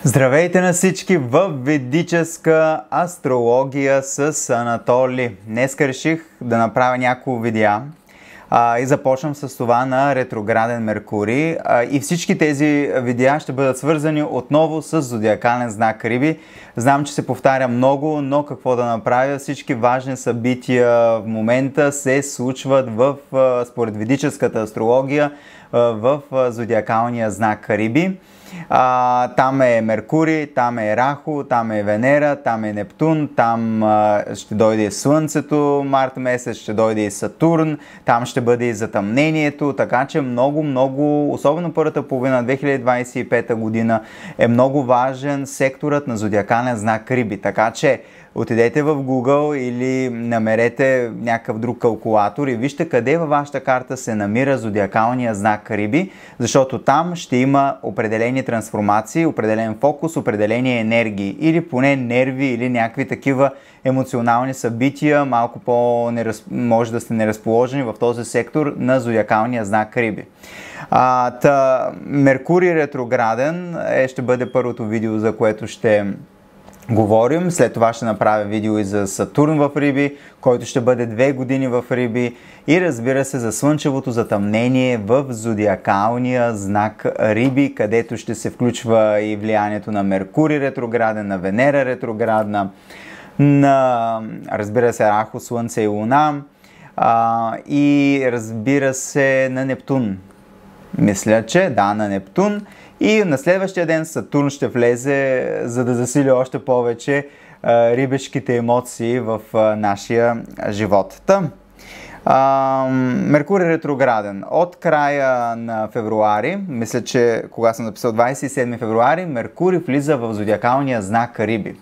Здравейте на всички в ведическа астрология с Анатоли. Днеска реших да направя няколко видеа и започвам с това на ретрограден Меркурий. И всички тези видеа ще бъдат свързани отново с зодиакален знак Риби. Знам, че се повтаря много, но какво да направя? Всички важни събития в момента се случват според ведическата астрология в зодиакалния знак Риби. Там е Меркурий, там е Раху, там е Венера, там е Нептун, там ще дойде Слънцето март месец, ще дойде и Сатурн, там ще бъде и затъмнението, така че много, особено първата половина 2025 година е много важен секторът на зодиакален знак Риби, така че отидете в Google или намерете някакъв друг калкулатор и вижте къде във вашата карта се намира зодиакалния знак Риби, защото там ще има определени трансформации, определен фокус, определени енергии или поне нерви или някакви такива емоционални събития, малко може да сте неразположени в този сектор на зодиакалния знак Риби. Меркурий ретрограден ще бъде първото видео, за което ще говорим. След това ще направя видео и за Сатурн в Риби, който ще бъде 2 години в Риби, и разбира се за слънчевото затъмнение в зодиакалния знак Риби, където ще се включва и влиянието на Меркурий ретрограден, на Венера ретроградна, на разбира се Раху, Слънце и Луна, и разбира се на Нептун. Мисля, че да, на Нептун. И на следващия ден Сатурн ще влезе, за да засили още повече рибешките емоции в нашия живот. Меркурий ретрограден. От края на февруари, мисля, че кога съм написал 27 февруари, Меркурий влиза в зодиакалния знак Риби.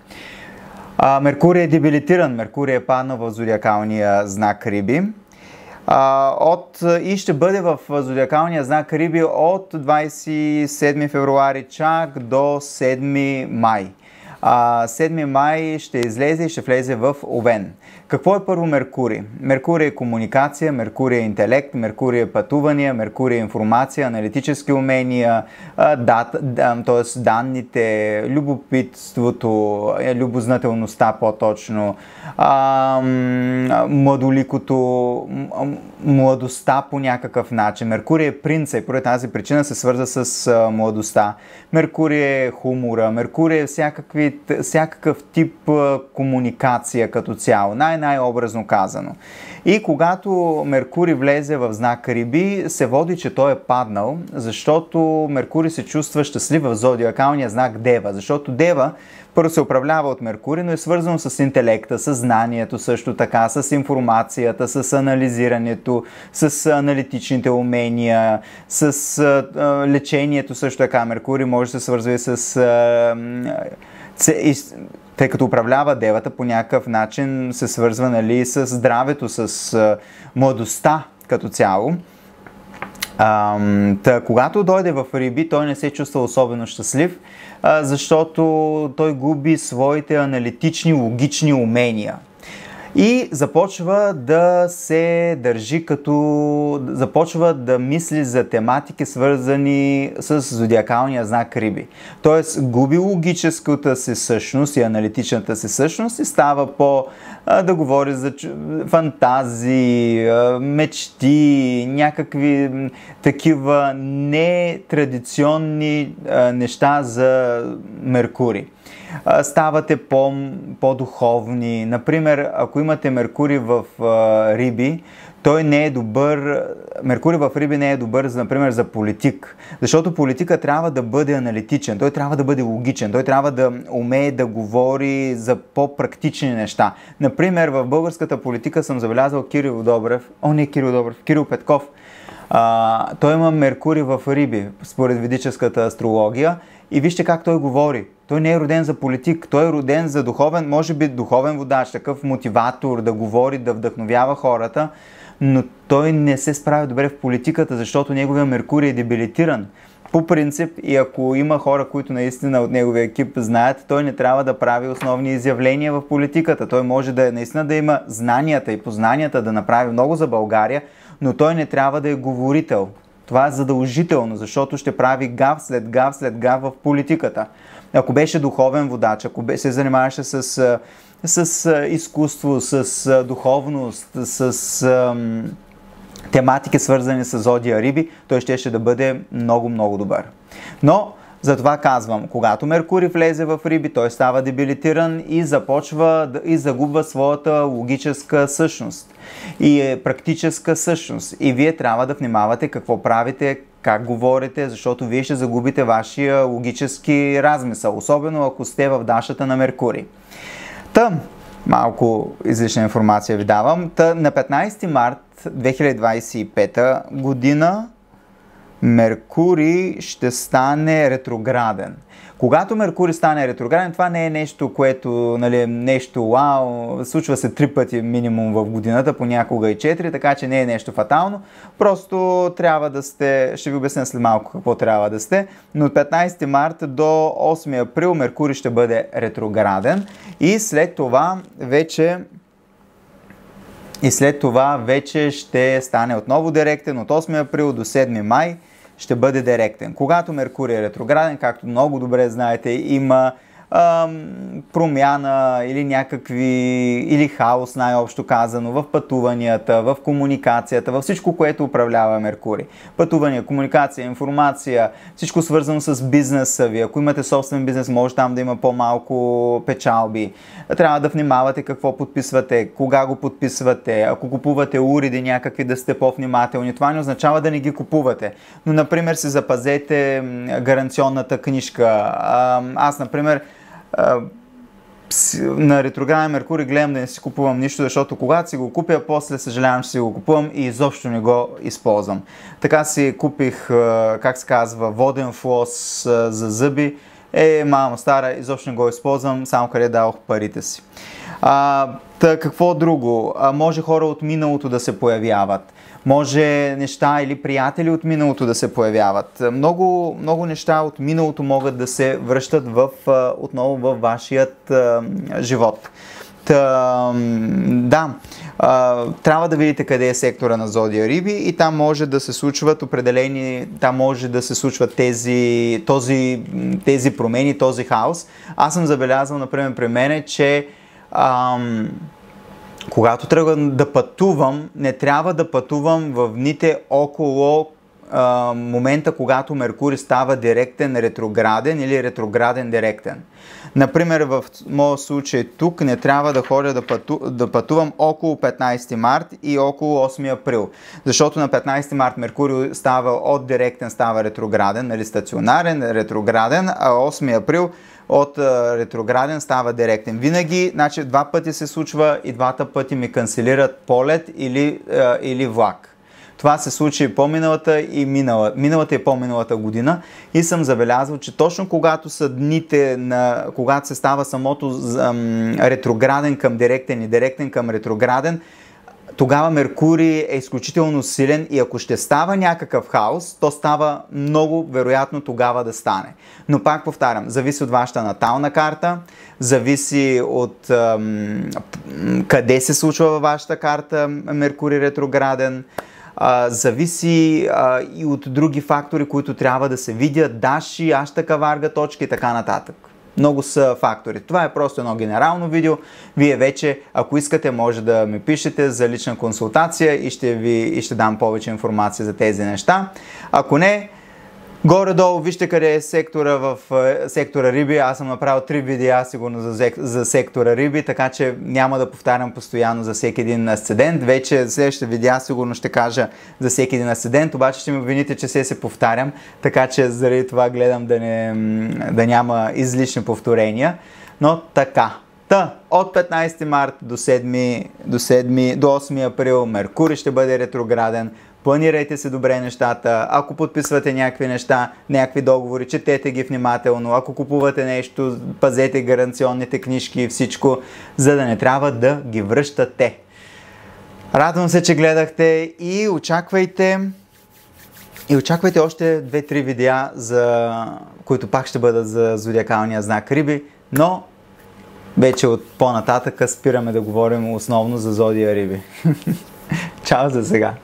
Меркурий е дебилитиран, Меркурий е паднал в зодиакалния знак Риби. И ще бъде в зодиакалния знак Риби от 27 февруари чак до 7 май. 7 май ще излезе и ще влезе в Овен. Какво е първо Меркурий? Меркурий е комуникация, Меркурий е интелект, Меркурий е пътувания, Меркурий е информация, аналитически умения, т.е. данните, любопитството, любознателността по-точно, младоликото, младостта по някакъв начин. Меркурий е принца и поради тази причина се свърза с младостта. Меркурий е хумора, Меркурий е всякакъв тип комуникация като цяло, най-образно казано. И когато Меркурий влезе в знак Риби, се води, че той е паднал, защото Меркурий се чувства щастлив в зодиакалния знак Дева, защото Дева първо се управлява от Меркурий, но е свързано с интелекта, с знанието също така, с информацията, с анализирането, с аналитичните умения, с лечението също така. Меркурий може да се свързва и тъй като управлява Девата, по някакъв начин се свързва с здравето, с младостта като цяло. Когато дойде в Риби, той не се чувства особено щастлив, защото той губи своите аналитични, логични умения. И започва да се държи започва да мисли за тематики, свързани с зодиакалния знак Риби. Тоест губи логическата си същност и аналитичната си същност и става да говори за фантазии, мечти, някакви такива нетрадиционни неща за Меркурий. Ставате по-духовни. Например, ако имате Меркурий в Риби, той не е добър. Меркурий в Риби не е добър, например, за политик. Защото политика трябва да бъде аналитичен, той трябва да бъде логичен, той трябва да умее да говори за по-практични неща. Например, в българската политика съм забелязал Кирил Петков. Той има Меркурий в Риби, според ведическата астрология. И вижте как той говори. Той не е роден за политик, той е роден за духовен, може би духовен водач, такъв мотиватор, да говори, да вдъхновява хората, но той не се справя добре в политиката, защото неговия Меркурий е дебилитиран. По принцип, и ако има хора, които наистина от неговия екип знаят, той не трябва да прави основни изявления в политиката. Той може наистина да има знанията и познанията да направи много за България, но той не трябва да е говорител. Това е задължително, защото ще прави гаф след гаф след гаф в политиката. Ако беше духовен водач, ако се занимаваше с изкуство, с духовност, с тематики свързани с зодия Риби, той ще да бъде много добър. Но затова казвам, когато Меркурий влезе в Риби, той става дебилитиран и започва и загубва своята логическа същност и практическа същност. И вие трябва да внимавате какво правите, как говорите, защото вие ще загубите вашия логически размисъл, особено ако сте в дашата на Меркурий. Малко излишна информация ви давам. На 15 март 2025 година Меркурий ще стане ретрограден. Когато Меркурий стане ретрограден, това не е нещо, което, нещо вау, случва се 3 пъти минимум в годината, понякога и 4, така че не е нещо фатално. Просто трябва да сте, ще ви обясня след малко какво трябва да сте, но от 15 марта до 8 април Меркурий ще бъде ретрограден и след това вече ще стане отново директен от 8 април до 7 май. Ще бъде директен. Когато Меркурий е ретрограден, както много добре знаете, има промяна или хаос, най-общо казано, в пътуванията, в комуникацията, във всичко, което управлява Меркурий. Пътувания, комуникация, информация, всичко свързано с бизнеса ви. Ако имате собствен бизнес, може там да има по-малко печалби. Трябва да внимавате какво подписвате, кога го подписвате. Ако купувате уреди някакви, да сте по-внимателни. Това не означава да не ги купувате. Но, например, си запазете гаранционната книжка. Аз, например, на ретрограден Меркурий гледам да не си купувам нищо, защото когато си го купя, после съжалявам, че си го купувам и изобщо не го използвам. Така си купих, воден флос за зъби. Малко стара, изобщо не го използвам, само къде дадох парите си. Какво друго? Може хора от миналото да се появяват. Може неща или приятели от миналото да се появяват. Много неща от миналото могат да се връщат отново във вашият живот. Трябва да видите къде е сектора на зодия Риби и там може да се случват тези промени, този хаос. Аз съм забелязал, например, при мене, че когато тръгвам да пътувам, не трябва да пътувам в дните около момента, когато Меркурий става директен, ретрограден или ретрограден директен. Например, в моят случай тук не трябва да ходя да пътувам около 15 март и около 8 април. Защото на 15 март Меркурий става от директен, става ретрограден, стационарен, ретрограден, а 8 април от ретрограден става директен. Винаги, значи, 2 пъти се случва и 2 пъти ми канцелират полет или влак. Това се случи по-миналата и миналата и по-миналата година и съм забелязал, че точно когато са дните, когато се става самото ретрограден към директен и директен към ретрограден, тогава Меркурий е изключително силен и ако ще става някакъв хаос, то става много вероятно тогава да стане. Но пак повтарям, зависи от вашата натална карта, зависи от къде се случва във вашата карта Меркурий ретрограден, зависи и от други фактори, които трябва да се видят, даши, аштака, варга, точки и така нататък. Много са фактори. Това е просто едно генерално видео. Вие вече, ако искате, може да ми пишете за лична консултация и ще дам повече информация за тези неща. Ако не, горе-долу вижте къде е сектора Риби. Аз съм направил 3 видеа сигурно за сектора Риби, така че няма да повтарям постоянно за всеки един асцендент. Вече следващите видеа сигурно ще кажа за всеки един асцендент, обаче ще ми обвините, че се повтарям, така че заради това гледам да няма излишни повторения. Но така. От 15 март до 8 април Меркурий ще бъде ретрограден. Планирайте се добре нещата. Ако подписвате някакви неща, някакви договори, четете ги внимателно. Ако купувате нещо, пазете гаранционните книжки и всичко, за да не трябва да ги връщате. Радвам се, че гледахте и очаквайте още 2-3 видеа, които пак ще бъдат за зодиакалния знак Риби, но вече от по-нататъка спираме да говорим основно за зодия Риби. Чао за сега!